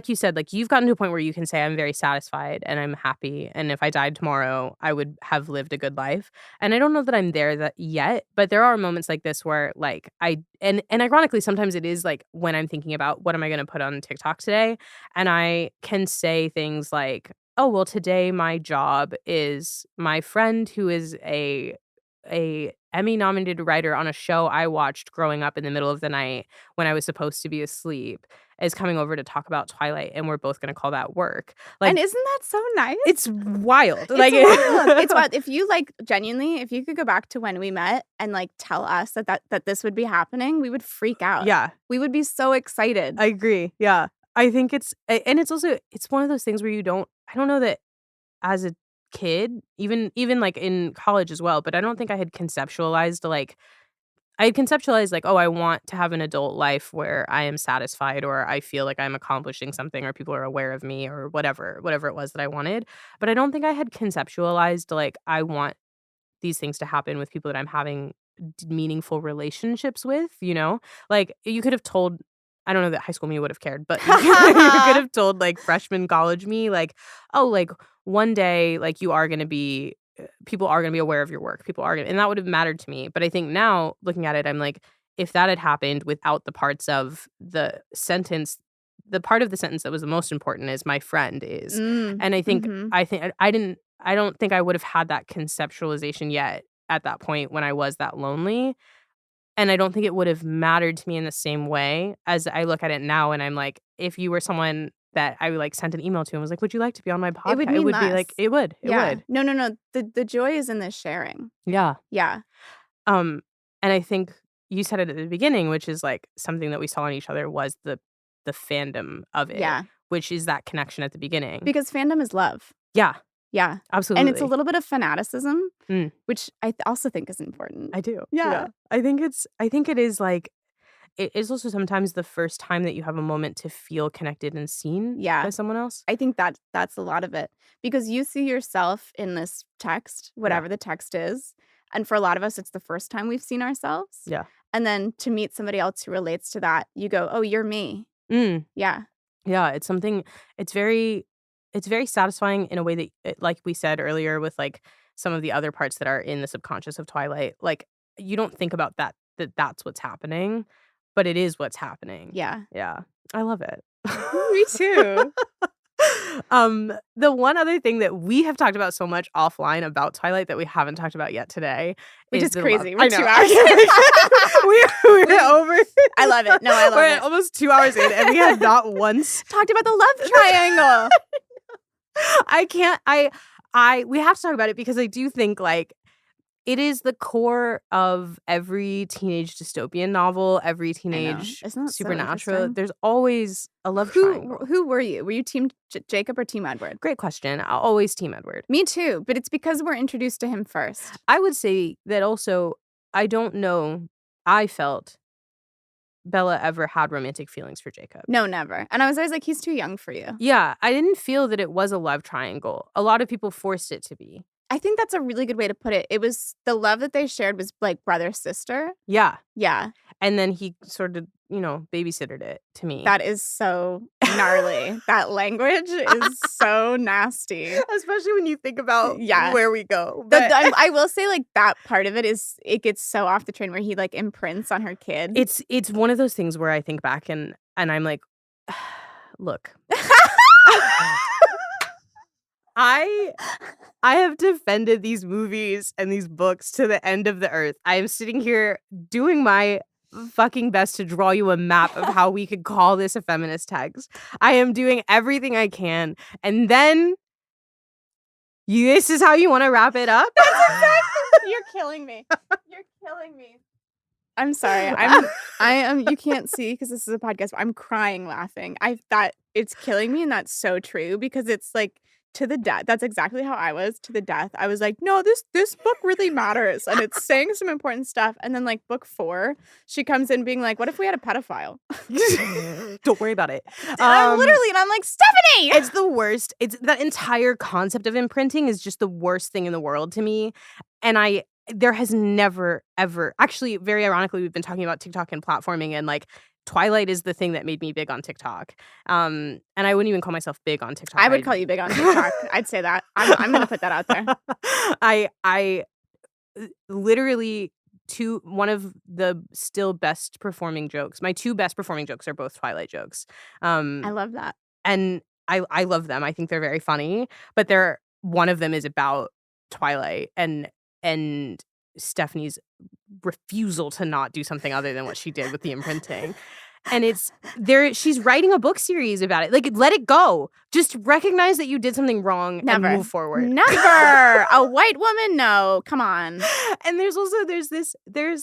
you said, like, you've gotten to a point where you can say, "I'm very satisfied and I'm happy, and if I died tomorrow, I would have lived a good life." And I don't know that I'm there that yet, but there are moments like this where, like, and ironically, sometimes it is, like, when I'm thinking about what am I gonna put on TikTok today, and I can say things like, "Oh, well, today my job is my friend who is a Emmy-nominated writer on a show I watched growing up in the middle of the night when I was supposed to be asleep, is coming over to talk about Twilight, and we're both gonna call that work." Like, And isn't that so nice? it's wild. It's Like wild. It's wild. If you, like, genuinely, if you could go back to when we met and, like, tell us that this would be happening, we would freak out. Yeah, We would be so excited. I agree. Yeah. I think and it's also it's one of those things where I don't know that as a kid, even, like, in college as well, but I don't think I had conceptualized, like "Oh, I want to have an adult life where I am satisfied or I feel like I'm accomplishing something or people are aware of me," or whatever it was that I wanted. But I don't think I had conceptualized, like, I want these things to happen with people that I'm having meaningful relationships with, you know? Like, you could have told I don't know that high school me would have cared, but you could have told, like, freshman college me, like, "Oh, like, one day, like, you are gonna be people are gonna be aware of your work. People are gonna," and that would have mattered to me. But I think now, looking at it, I'm like, if that had happened without the parts of the part of the sentence that was the most important is "my friend is." Mm. And Mhm. I don't think I would have had that conceptualization yet at that point when I was that lonely, and I don't think it would have mattered to me in the same way as I look at it now, and I'm like, if you were someone that I, like, sent an email to and was like, "Would you like to be on my It would podcast?" It mean would be less. like it Yeah. would. No, no, no. The joy is in the sharing. Yeah. Yeah. Um, and I think you said it at the beginning, which is, like, something that we saw in each other was the fandom of it, Yeah. which is that connection at the beginning. Because fandom is love. Yeah, Yeah. And it's a absolutely. little bit of fanaticism, Mm, which I also think is important. I do. Yeah. Yeah. I think it is, like it is also sometimes the first time that you have a moment to feel connected and seen by someone else. I think that's a lot of it. Because you see yourself in this text, whatever the text is. And for a lot of us, it's the first time we've seen ourselves. Yeah. And then to meet somebody else who relates to that, you go, oh, you're me. Yeah. Yeah, it's something, it's very satisfying in a way that, like we said earlier with, like, some of the other parts that are in the subconscious of Twilight, like, you don't think about that's what's happening, but it is what's happening. Yeah. Yeah. I love it. Me too. The one other thing that we have talked about so much offline about Twilight that we haven't talked about yet today, which is crazy. We're 2 hours. we're over. I love it. No, I love it. We're almost 2 hours in, and we have not once talked about the love triangle. We have to talk about it because I do think, like, it is the core of every teenage dystopian novel, every teenage supernatural. So there's always a love triangle. Who were you? Were you team Jacob or team Edward? Great question. I'll always team Edward. Me too, but it's because we're introduced to him first. I would say that also, I don't know, I felt Bella ever had romantic feelings for Jacob. No, never. And I was always like, he's too young for you. Yeah, I didn't feel that it was a love triangle. A lot of people forced it to be. I think that's a really good way to put it. It was the love that they shared was like brother, sister. Yeah. Yeah. And then he sort of, babysitted it to me. That is so gnarly. That language is so nasty. Especially when you think about where we go. I will say, like, that part of it gets so off the train where he, like, imprints on her kid. It's one of those things where I think back and I'm like, look. I have defended these movies and these books to the end of the earth. I am sitting here doing my fucking best to draw you a map of how we could call this a feminist text. I am doing everything I can. And then this is how you want to wrap it up? That's exactly. You're killing me. You're killing me. I'm sorry. I am. You can't see because this is a podcast, but I'm crying laughing. It's killing me, and that's so true because it's like, to the death. That's exactly how I was to the death. I was like, no, this book really matters. And it's saying some important stuff. And then, like, book 4, she comes in being like, what if we had a pedophile? Don't worry about it. And I'm like, Stephanie! It's the worst. It's that entire concept of imprinting is just the worst thing in the world to me. And there has never, ever, actually, very ironically, we've been talking about TikTok and platforming, and, like, Twilight is the thing that made me big on TikTok. And I wouldn't even call myself big on TikTok. I would call you big on TikTok. I'd say that. I'm going to put that out there. I literally, one of the still best performing jokes, my 2 best performing jokes are both Twilight jokes. I love that. And I love them. I think they're very funny. But one of them is about Twilight and Stephanie's refusal to not do something other than what she did with the imprinting. And she's writing a book series about it. Like, let it go. Just recognize that you did something wrong and move forward. Never. A white woman? No. Come on. And there's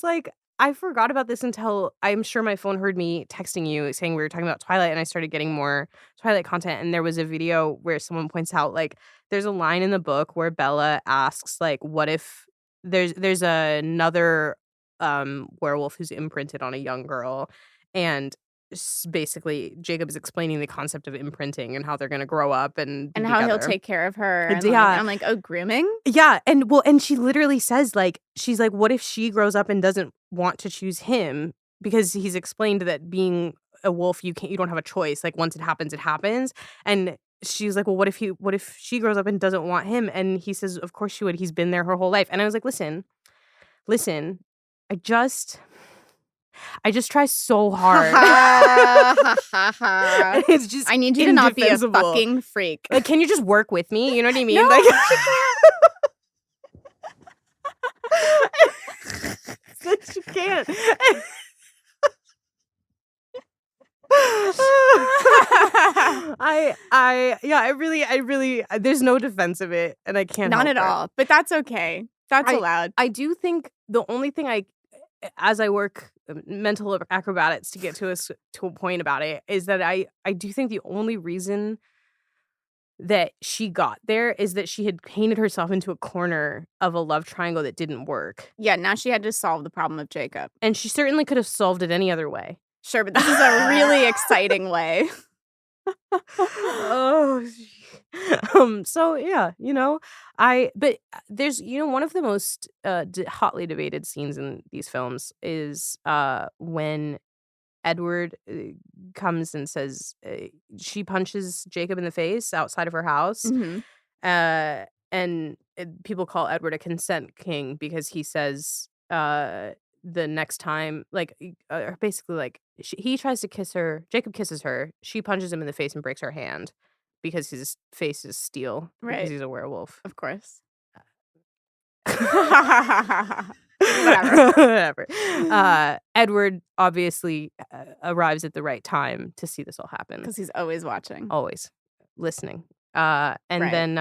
like, I forgot about this until I'm sure my phone heard me texting you saying we were talking about Twilight, and I started getting more Twilight content. And there was a video where someone points out, like, there's a line in the book where Bella asks, like, what if there's another werewolf who's imprinted on a young girl, and basically Jacob is explaining the concept of imprinting and how they're going to grow up and how together. He'll take care of her. And I'm like, oh, grooming? Yeah. And she literally says, like, she's like, what if she grows up and doesn't want to choose him? Because he's explained that being a wolf, you don't have a choice. Like, once it happens, it happens. And she's like, well, what if she grows up and doesn't want him? And he says, of course she would. He's been there her whole life. And I was like, listen, I just try so hard. It's just I need you to not be a fucking freak. Like, can you just work with me? You know what I mean? No, like, she can't. I really, there's no defense of it, and I can't. Not at all, but that's okay. That's allowed. I do think the only thing as I work mental acrobatics to get to a point about it, is that I do think the only reason that she got there is that she had painted herself into a corner of a love triangle that didn't work. Yeah, now she had to solve the problem of Jacob. And she certainly could have solved it any other way. Sure, but this is a really exciting way. Oh, so yeah, but there's, one of the most hotly debated scenes in these films is when Edward comes and says she punches Jacob in the face outside of her house. Mhm. And people call Edward a consent king because he says the next time, like, basically, like, he tries to kiss her, Jacob kisses her, she punches him in the face and breaks her hand because his face is steel because Right. he's a werewolf. Of course. Whatever. Whatever. Edward obviously arrives at the right time to see this all happen. Because he's always watching. Always listening. Right. Then,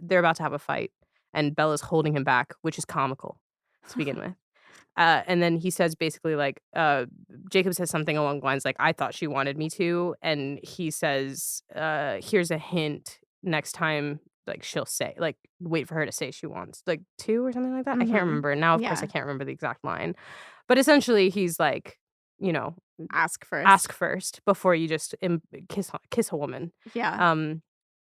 they're about to have a fight, and Bella's holding him back, which is comical to begin with. And then he says basically, like, Jacob says something along the lines like, I thought she wanted me to. And he says, here's a hint. Next time, like, she'll say, like, wait for her to say she wants, like, to or something like that. I can't remember. Now, of course, I can't remember the exact line. But essentially, he's like, ask first. Ask first before you just kiss a woman. Yeah.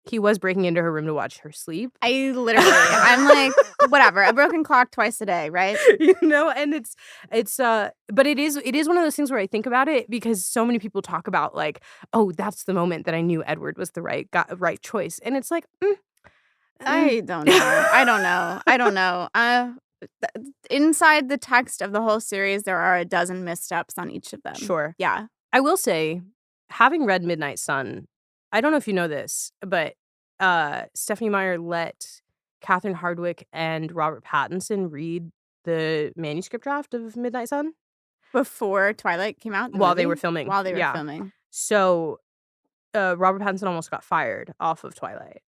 He was breaking into her room to watch her sleep. I'm like, whatever, a broken clock twice a day, right? And but it is one of those things where I think about it because so many people talk about, like, oh, that's the moment that I knew Edward was the right choice. And it's like, I don't know. Inside the text of the whole series, there are a dozen missteps on each of them. Sure. Yeah. I will say, having read Midnight Sun, I don't know if you know this, but Stephanie Meyer let Catherine Hardwicke and Robert Pattinson read the manuscript draft of Midnight Sun before Twilight came out. While they were filming. Filming. So Robert Pattinson almost got fired off of Twilight.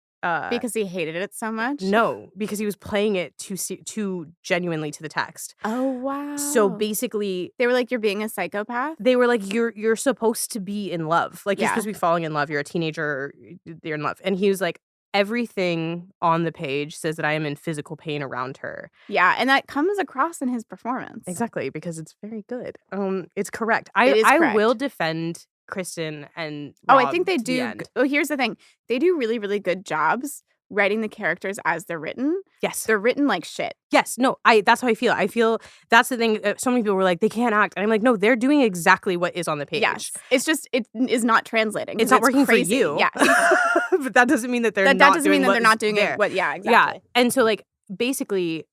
Because he hated it so much? No, because he was playing it too genuinely to the text. Oh, wow. So basically, they were like, you're being a psychopath? They were like, you're supposed to be in love. Like, you're supposed to be falling in love. You're a teenager. You're in love. And he was like, everything on the page says that I am in physical pain around her. Yeah, and that comes across in his performance. Exactly, because it's very good. It's correct. It is correct. I will defend Kristen and Rob. I think they do. Here's the thing. They do really, really good jobs writing the characters as they're written. Yes. They're written like shit. Yes. No, that's how I feel. I feel that's the thing. So many people were like, they can't act. And I'm like, no, they're doing exactly what is on the page. Yes. It's just, it is not translating. It's not working crazy. for you. Yeah. But that doesn't mean that they're that not doesn't doing mean that what they're not doing there. it. What? Yeah, exactly. Yeah. And so, like, basically,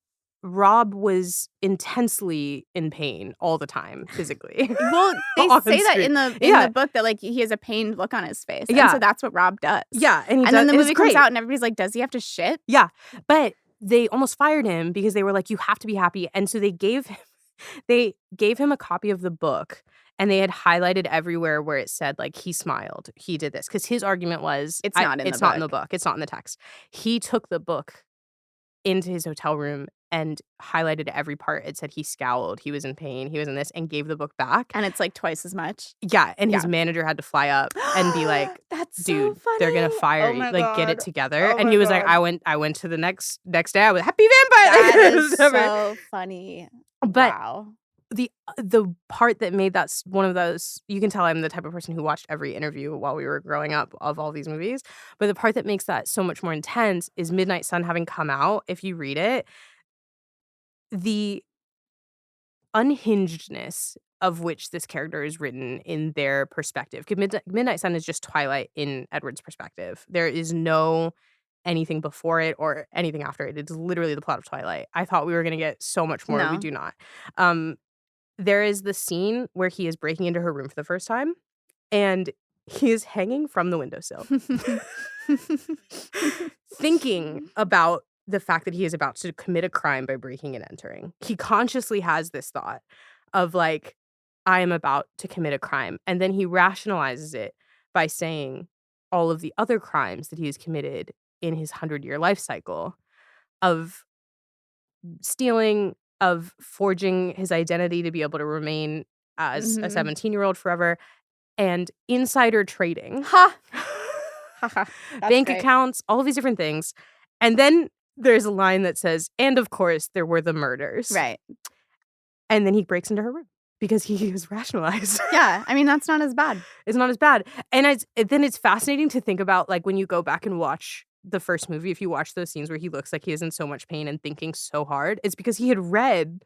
Rob was intensely in pain all the time, physically. Well, they say that in the book that, like, he has a pained look on his face. Yeah. And so that's what Rob does. Yeah. And then the movie comes out and everybody's like, does he have to shit? Yeah. But they almost fired him because they were like, you have to be happy. And so they gave him a copy of the book. And they had highlighted everywhere where it said, like, he smiled, he did this. Because his argument was, it's not in the book. It's not in the text. He took the book into his hotel room and highlighted every part. It said he scowled, he was in pain, he was in this, and gave the book back. And it's like twice as much. Yeah, and his manager had to fly up and be like, "That's dude, so funny. They're gonna fire you. Like, get it together." And he was like, "I went to the next day. I was happy vampire." That is so funny. But wow. The part that made that one of those, you can tell I'm the type of person who watched every interview while we were growing up of all these movies. But the part that makes that so much more intense is Midnight Sun having come out. If you read it, the unhingedness of which this character is written in their perspective. Midnight Sun is just Twilight in Edward's perspective. There is no anything before it or anything after it. It's literally the plot of Twilight. I thought we were going to get so much more. No. We do not. There is the scene where he is breaking into her room for the first time, and he is hanging from the windowsill, thinking about the fact that he is about to commit a crime by breaking and entering. He consciously has this thought of, like, I am about to commit a crime. And then he rationalizes it by saying all of the other crimes that he has committed in his 100-year life cycle of stealing, of forging his identity to be able to remain as a 17-year-old forever, and insider trading. Bank accounts, all of these different things. And then there's a line that says, and of course, there were the murders. Right. And then he breaks into her room. Because he is rationalized. Yeah, I mean, that's not as bad. It's not as bad. And then it's fascinating to think about, like, when you go back and watch the first movie, if you watch those scenes where he looks like he is in so much pain and thinking so hard, it's because he had read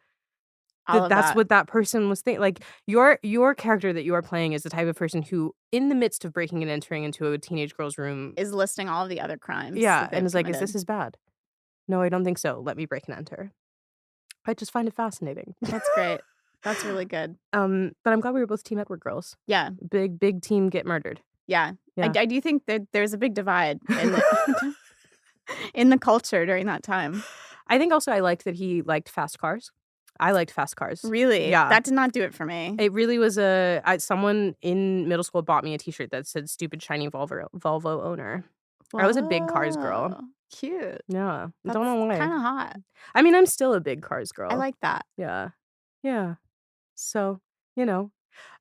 All that of that's that what that person was thinking. Like, your character that you are playing is the type of person who, in the midst of breaking and entering into a teenage girl's room, is listing all of the other crimes yeah, that they've and is like, "Is committed. this as bad? No, I don't think so. Let me break and enter." I just find it fascinating. That's great. That's really good. But I'm glad we were both Team Edward girls. Yeah, Big team get murdered. yeah. Yeah. I do think that there's a big divide in the in the culture during that time. I think also I liked that he liked fast cars. I liked fast cars. Really? Yeah. That did not do it for me. It really was someone in middle school bought me a t-shirt that said "Stupid shiny Volvo owner." I was a big cars girl. Whoa, cute. Yeah. That's Don't know why. kind of hot. I mean, I'm still a big cars girl. I like that. Yeah. Yeah. So,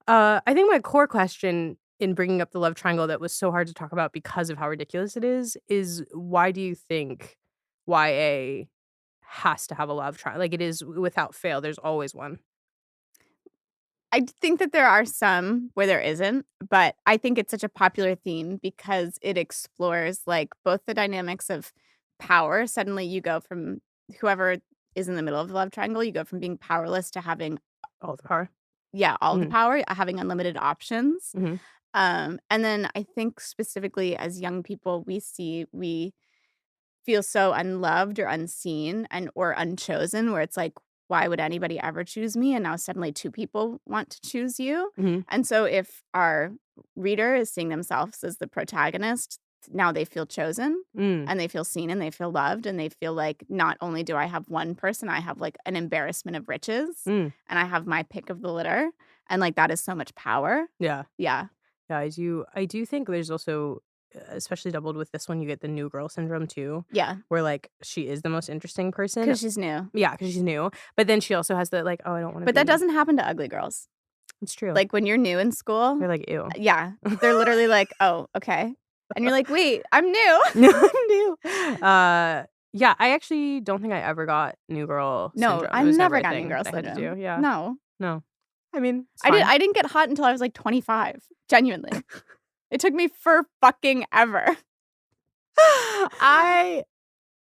I think my core question in bringing up the love triangle that was so hard to talk about because of how ridiculous it is why do you think YA has to have a love triangle? Like, it is without fail, there's always one. I think that there are some where there isn't, but I think it's such a popular theme because it explores like both the dynamics of power. Suddenly you go from whoever is in the middle of the love triangle, you go from being powerless to having All the power. all the Mhm. power, having unlimited options. Mhm. And then I think specifically as young people, we feel so unloved or unseen or unchosen, where it's like, why would anybody ever choose me? And now suddenly two people want to choose you. Mhm. And so if our reader is seeing themselves as the protagonist, now they feel chosen Mm. and they feel seen and they feel loved and they feel like not only do I have one person, I have like an embarrassment of riches Mm. and I have my pick of the litter. And like that is so much power. Yeah. Yeah. Yeah, I do think there's also, especially doubled with this one, you get the new girl syndrome too, Yeah. where, like, she is the most interesting person. Because she's new. Yeah, because she's new. But then she also has the, like, oh, I don't wanna But that be. doesn't happen to ugly girls. It's true. Like when you're new in school, They're like, ew. yeah, they're literally like, oh, okay. And you're like, wait, I'm new. I'm new. Yeah, I actually don't think I ever got new girl No, syndrome. It I was never a got new thing girl that I had to syndrome. do. Yeah. No. I mean, it's I fine. didn't get hot until I was like 25. Genuinely. It took me for fucking ever. I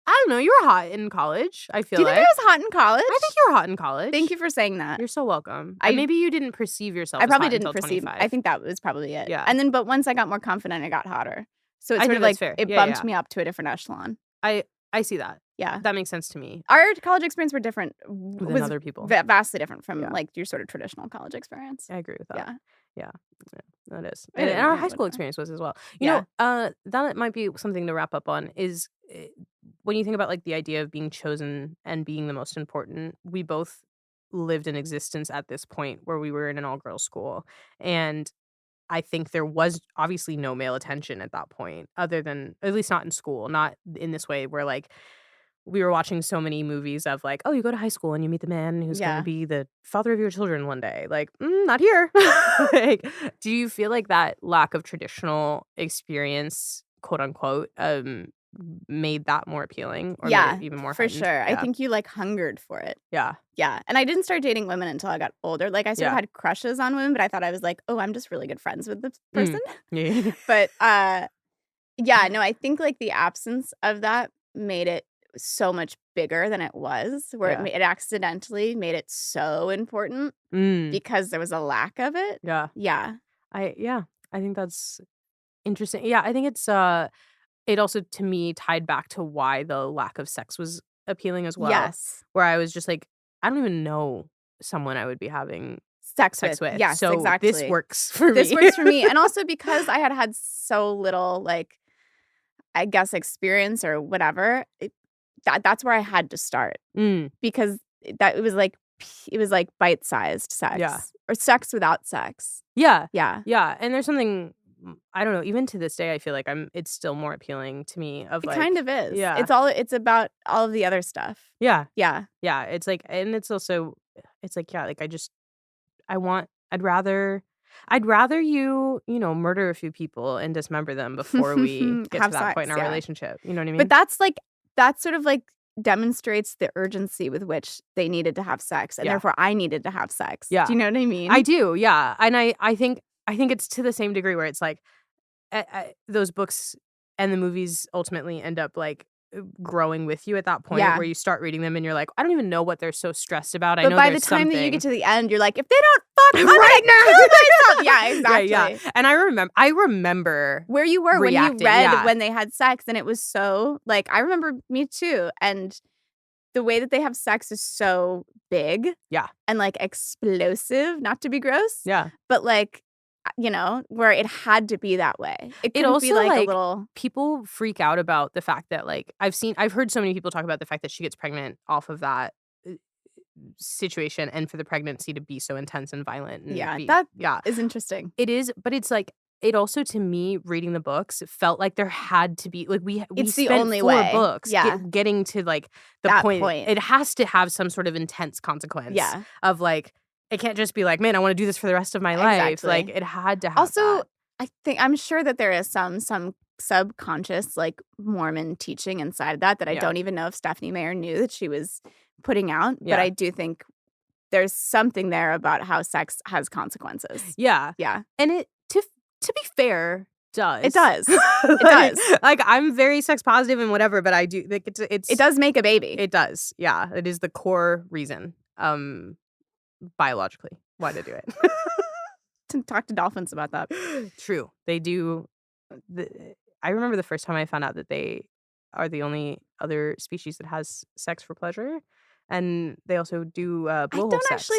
don't know. You were hot in college, I feel Do you think like. I was hot in college? I think you were hot in college. Thank you for saying that. You're so welcome. I- Maybe you didn't perceive yourself I as probably hot didn't until perceive. 25. I think that was probably it. Yeah. And then, but once I got more confident, it got hotter. So it's I sort think of that's like fair. it Yeah, bumped yeah. me up to a different echelon. I see that. Yeah. That makes sense to me. Our college experience were different. Than Was other people. vastly different from Yeah. like your sort of traditional college experience. I agree with that. Yeah. That is. Yeah, And our yeah, high school whatever. experience was as well. Yeah. That might be something to wrap up on is when you think about like the idea of being chosen and being the most important, we both lived in existence at this point where we were in an all-girls school. And I think there was obviously no male attention at that point, other than, at least not in school, not in this way where like we were watching so many movies of like, oh, you go to high school and you meet the man who's going Yeah. to be the father of your children one day. Like, not here. Like, do you feel like that lack of traditional experience, quote unquote, made that more appealing or made Yeah, it even more for heightened? sure. I Yeah. think you like hungered for it. Yeah. Yeah. And I didn't start dating women until I got older. Like I sort of Yeah. had crushes on women, but I thought I was like, oh, I'm just really good friends with this person. Yeah. But yeah, no, I think like the absence of that made it so much bigger than it was, where Yeah. it accidentally made it so important because there was a lack of it. Yeah. Yeah. I think that's interesting. Yeah, I think it's it also to me tied back to why the lack of sex was appealing as well. Yes. Where I was just like, I don't even know someone I would be having Sex sex with. Yes, so exactly. this works for me. This works for me. And also because I had so little, like, I guess, experience or whatever, that's where I had to start. Because it was like bite-sized sex. Yeah. Or sex without sex. Yeah. Yeah. Yeah. And there's something, I don't know, even to this day, I feel like it's still more appealing to me of It like. kind of is. Yeah. It's about all of the other stuff. Yeah. Yeah. Yeah. It's like, and it's also, it's like, yeah, like I'd rather you, murder a few people and dismember them before we get Have to that point in sex, our yeah. relationship. You know what I mean? But that's sort of like demonstrates the urgency with which they needed to have sex, and therefore I needed to have sex. Yeah. Do you know what I mean? I do, yeah. And I think it's to the same degree where it's like those books and the movies ultimately end up like growing with you at that point where you start reading them and you're like, I don't even know what they're so stressed about. I know by the there's time something. that you get to the end, you're like, if they don't fuck, I'm right now, kill myself. Yeah, exactly. Yeah. And I remember where you were reacting, when you read when they had sex, and it was so like, I remember me too, and the way that they have sex is so big, and like explosive. Not to be gross, but like, you know, where it had to be that way. It also be like a little. People freak out about the fact that like I've heard so many people talk about the fact that she gets pregnant off of that situation, and for the pregnancy to be so intense and violent. And that is interesting. It is, but it's like. It also, to me, reading the books, it felt like there had to be like we it's spent the only 4 way. books getting to like the point. It has to have some sort of intense consequence. Of like it can't just be like, man, I want to do this for the rest of my life. Like it had to have. Also, I'm sure that there is some subconscious like Mormon teaching inside that I don't even know if Stephanie Meyer knew that she was putting out. But I do think there's something there about how sex has consequences. Yeah. And it to be fair, does. It does. It does. Like I'm very sex positive and whatever, but I do like it does make a baby. It does. Yeah. It is the core reason. Biologically why to do it. To talk to dolphins about that. True. They do. I remember the first time I found out that they are the only other species that has sex for pleasure, and they also do blowhole sex.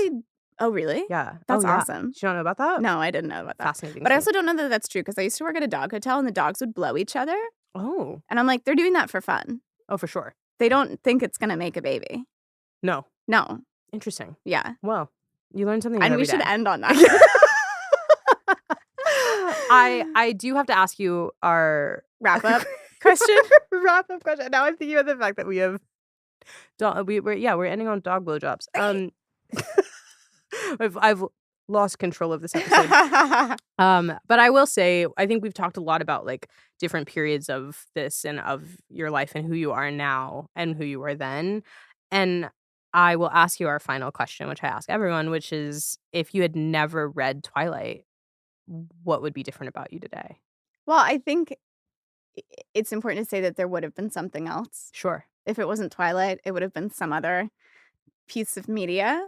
Oh, really? Yeah. That's awesome. Did you not know about that? No, I didn't know about that. Fascinating. But I also don't know that that's true, because I used to work at a dog hotel and the dogs would blow each other. Oh. And I'm like, they're doing that for fun. Oh, for sure. They don't think it's going to make a baby. No. Interesting. Yeah. Well, you learn something and every we should day. end on that. I do have to ask you our wrap-up question. Wrap-up question. Now I'm thinking about the fact that we have we're ending on dog blowjobs. I've lost control of this episode. But I will say, I think we've talked a lot about like different periods of this and of your life and who you are now and who you were then. And I will ask you our final question, which I ask everyone, which is, if you had never read Twilight, what would be different about you today? Well, I think it's important to say that there would have been something else. Sure. If it wasn't Twilight, it would have been some other piece of media.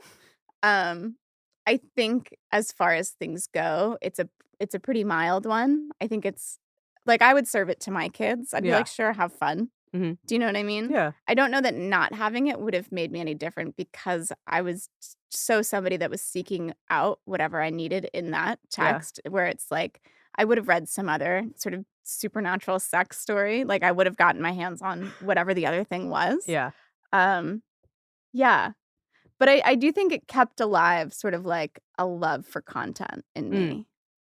I think as far as things go, it's a pretty mild one. I think it's like, I would serve it to my kids. I'd be like, sure, have fun. Mm-hmm. Do you know what I mean? Yeah. I don't know that not having it would have made me any different, because I was so somebody that was seeking out whatever I needed in that text, where it's like, I would have read some other sort of supernatural sex story. Like, I would have gotten my hands on whatever the other thing was. Yeah. Yeah. But I do think it kept alive sort of like a love for content in me.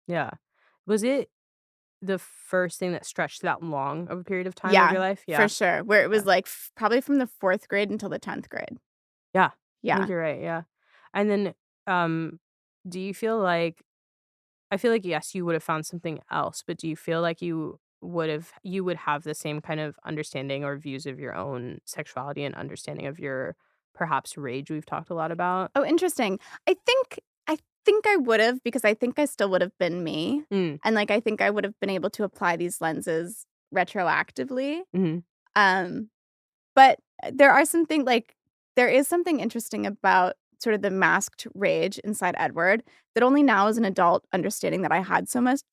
Yeah. Was it the first thing that stretched that long of a period of time of your life? Yeah, for sure. Where it was like probably from the 4th grade until the 10th grade. Yeah. Yeah. I think you're right. Yeah. And then do you feel like, I feel like, yes, you would have found something else, but do you feel like you would have the same kind of understanding or views of your own sexuality and understanding of your perhaps rage we've talked a lot about? Oh, interesting. I think I would have, because I think I still would have been me. And like, I think I would have been able to apply these lenses retroactively. Mm-hmm. But there is something interesting about sort of the masked rage inside Edward that only now as an adult understanding that I had so much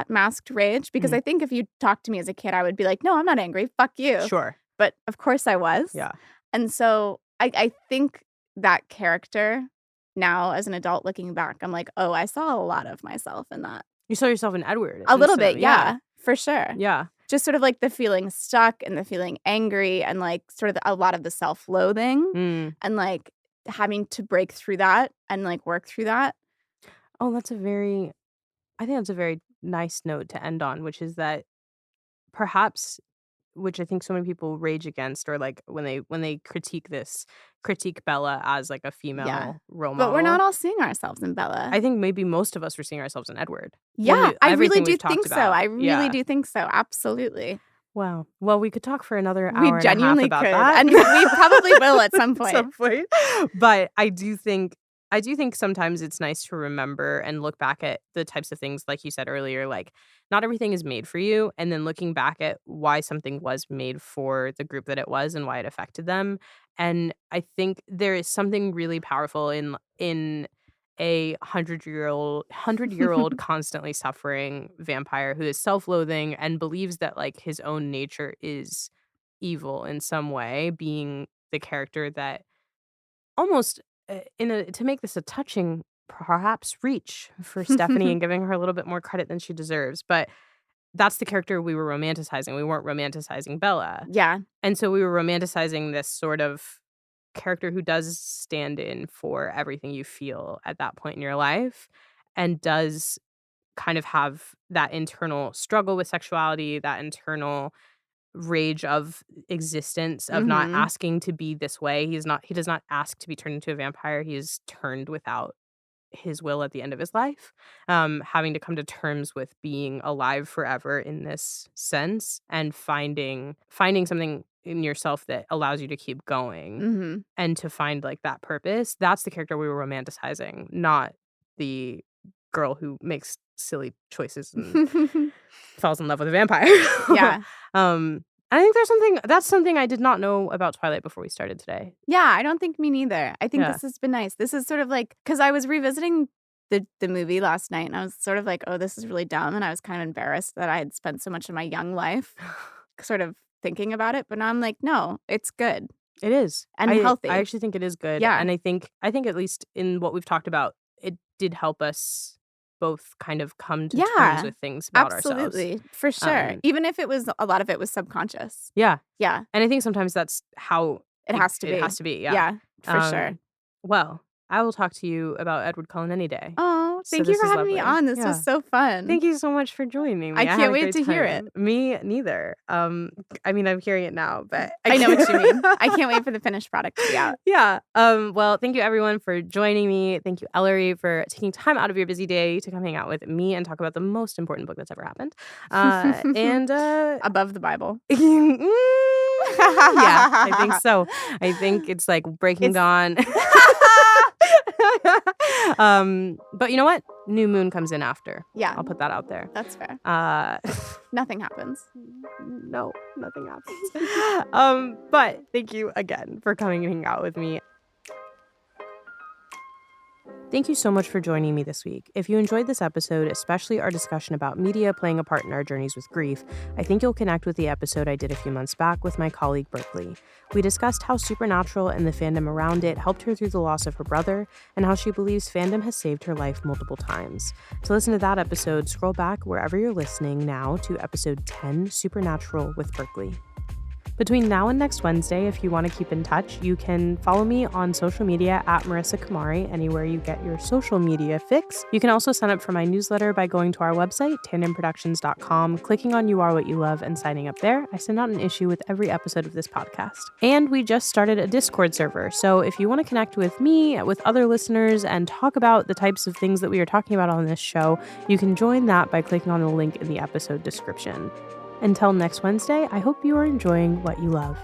masked rage, because I think if you talked to me as a kid, I would be like, no, I'm not angry. Fuck you. Sure. But of course I was. Yeah. And so I think that character now as an adult looking back, I'm like, oh, I saw a lot of myself in that. You saw yourself in Edward. A little bit, yeah, for sure. Yeah. Just sort of like the feeling stuck and the feeling angry and like sort of a lot of the self-loathing and like having to break through that and like work through that. Oh, I think that's a very nice note to end on, which is that perhaps, which I think so many people rage against, or like when they critique Bella as like a female role model. But we're not all seeing ourselves in Bella. I think maybe most of us were seeing ourselves in Edward. Yeah, I really do think so. About. I really do think so. Absolutely. Wow. Well, we could talk for another We hour and a half genuinely about could. that. And we probably will at some At point. some point. But I do think sometimes it's nice to remember and look back at the types of things, like you said earlier, like not everything is made for you. And then looking back at why something was made for the group that it was and why it affected them. And I think there is something really powerful in a 100-year-old constantly suffering vampire who is self-loathing and believes that like his own nature is evil in some way, being the character that almost to make this a touching perhaps reach for Stephanie and giving her a little bit more credit than she deserves, but that's the character we were romanticizing. We weren't romanticizing Bella. Yeah. And so we were romanticizing this sort of character who does stand in for everything you feel at that point in your life and does kind of have that internal struggle with sexuality, that internal rage of existence of not Mhm. asking to be this way. He does not ask to be turned into a vampire. He is turned without his will at the end of his life, having to come to terms with being alive forever in this sense and finding something in yourself that allows you to keep going Mhm. and to find like that purpose. That's the character we were romanticizing, not the girl who makes silly choices and falls in love with a vampire. Yeah. I think that's something I did not know about Twilight before we started today. Yeah, I don't think me neither. I think Yeah. this has been nice. This is sort of like, because I was revisiting the movie last night and I was sort of like, oh, this is really dumb. And I was kind of embarrassed that I had spent so much of my young life sort of thinking about it. But now I'm like, no, it's good It is. and healthy. I actually think it is good. Yeah. And I think at least in what we've talked about, it did help us both kind of come to terms Yeah, with things about ourselves. absolutely. For sure. Even if a lot of it was subconscious. Yeah. Yeah, And I think sometimes that's how it has to be. It has to be. Yeah. Yeah, for sure. Well, I will talk to you about Edward Cullen any day. Oh, So thank you this for is having me lovely. on. This Yeah. was so fun. Thank you so much for joining me. I had can't a wait great to hear time. it. Me neither. I mean, I'm hearing it now, but I know what you mean. I can't wait for the finished product to be out. Yeah. Well, thank you everyone for joining me. Thank you, Ellory, for taking time out of your busy day to come hang out with me and talk about the most important book that's ever happened. And Above the Bible. yeah, I think so. I think it's like Breaking Dawn. But you know what? New moon comes in after. Yeah. I'll put that out there. That's fair. Nothing happens. No, nothing happens. But thank you again for coming and hanging out with me. Thank you so much for joining me this week. If you enjoyed this episode, especially our discussion about media playing a part in our journeys with grief, I think you'll connect with the episode I did a few months back with my colleague Berkeley. We discussed how Supernatural and the fandom around it helped her through the loss of her brother, and how she believes fandom has saved her life multiple times. To listen to that episode, scroll back wherever you're listening now to episode 10, Supernatural with Berkeley. Between now and next Wednesday, if you want to keep in touch, you can follow me on social media at Marissa Kamari, anywhere you get your social media fix. You can also sign up for my newsletter by going to our website, tandonproductions.com, clicking on You Are What You Love, and signing up there. I send out an issue with every episode of this podcast. And we just started a Discord server, so if you want to connect with me, with other listeners, and talk about the types of things that we are talking about on this show, you can join that by clicking on the link in the episode description. Until next Wednesday, I hope you are enjoying what you love.